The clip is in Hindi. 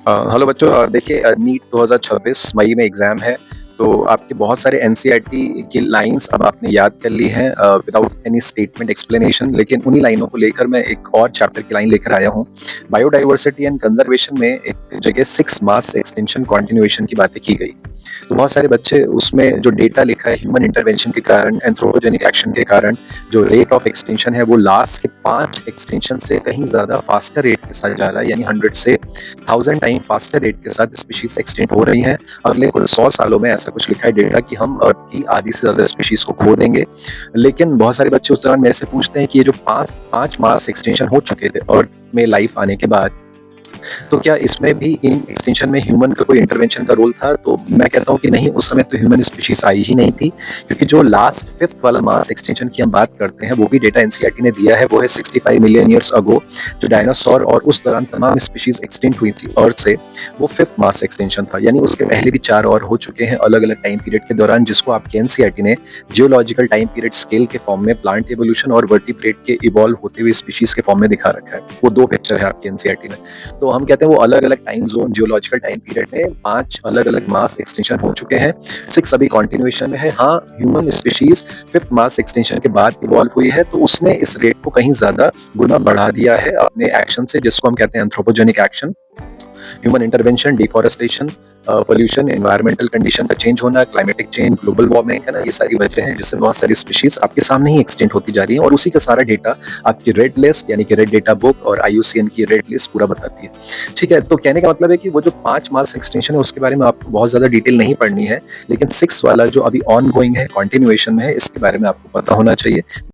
हेलो बच्चों, देखिए, नीट 2026 मई में एग्ज़ाम है। तो आपके बहुत सारे एनसीईआरटी की लाइन्स अब आपने याद कर ली हैं विदाउट एनी स्टेटमेंट एक्सप्लेनेशन। लेकिन उन्हीं लाइनों को लेकर मैं एक और चैप्टर की लाइन लेकर आया हूँ। बायोडाइवर्सिटी एंड कंजर्वेशन में एक जगह 6 मास एक्सटेंशन कंटिन्यूएशन की बातें की गई। तो बहुत सारे बच्चे उसमें जो डेटा लिखा है ह्यूमन इंटरवेंशन के कारण, एंथ्रोपोजेनिक एक्शन के कारण जो रेट ऑफ एक्सटेंशन है वो लास्ट के 5 एक्सटेंशन से कहीं ज़्यादा फास्टर रेट के साथ जा रहा है, यानी 100 से 1000 टाइम फास्टर रेट के साथ स्पीशीज एक्सटेंड हो रही हैं। अगले कुछ 100 सालों में ऐसा कुछ लिखा है डेटा कि हम अर्थ की आधी से ज़्यादा स्पीशीज को खो देंगे। लेकिन बहुत सारे बच्चे उस दौरान मेरे से पूछते हैं कि ये जो 5 मास एक्सटेंशन हो चुके थे अर्थ में लाइफ आने के बाद, तो क्या इसमें भी इन एक्सटेंशन में ह्यूमन का कोई इंटरवेंशन का रोल था? तो मैं कहता हूँ कि नहीं, उस समय तो ह्यूमन स्पीशीज आई ही नहीं थी। क्योंकि जो लास्ट 5th वाला मास एक्सटेंशन की हम बात करते हैं वो भी डेटा एनसीईआरटी ने दिया है, वो है 65 मिलियन ईयर्स अगो, जो डायनासोर और उस दौरान तमाम स्पीशीज एक्सटेंट हुई थी अर्थ से, वो 5th मास एक्सटेंशन था। यानी उसके पहले भी 4 और हो चुके हैं अलग अलग टाइम पीरियड के दौरान, जिसको आपके एनसीईआरटी ने जियोलॉजिकल टाइम पीरियड स्केल के फॉर्म में प्लांट एवोल्यूशन और वर्टिब्रेट के इवॉल्व होते हुए स्पीशीज के फॉर्म में दिखा रखा है। वो 2 पिक्चर है आपके एनसीईआरटी में। तो हम कहते हैं वो अलग अलग time zone geological time period में 5 अलग अलग मास एक्सटेंशन हो चुके हैं। 6 अभी कॉन्टिन्यूएशन में है। हाँ, ह्यूमन स्पीशीज 5th मास एक्सटेंशन के बाद इवॉल्व हुई है, तो उसने इस रेट को कहीं ज्यादा गुना बढ़ा दिया है अपने एक्शन से, जिसको हम कहते हैं anthropogenic action. Human intervention, deforestation, pollution, environmental condition का चेंज होना, क्लाइमेटिक चेंज, ग्लोबल वार्मिंग, है ना, ये सारी वजह हैं जिससे बहुत सारी स्पीशीज आपके सामने ही एक्सटेंट होती जा रही है। और उसी का सारा डेटा आपकी रेड लिस्ट यानी कि रेड डेटा बुक और आईयूसीएन की रेड लिस्ट पूरा बताती है। ठीक है, तो कहने का मतलब है कि वो जो 5 मास एक्सटेंशन है उसके बारे में आपको बहुत ज्यादा डिटेल नहीं पढ़नी है, लेकिन 6 वाला जो अभी ऑन गोइंग है, कॉन्टिन्यूएशन में है, इसके बारे में आपको पता होना चाहिए।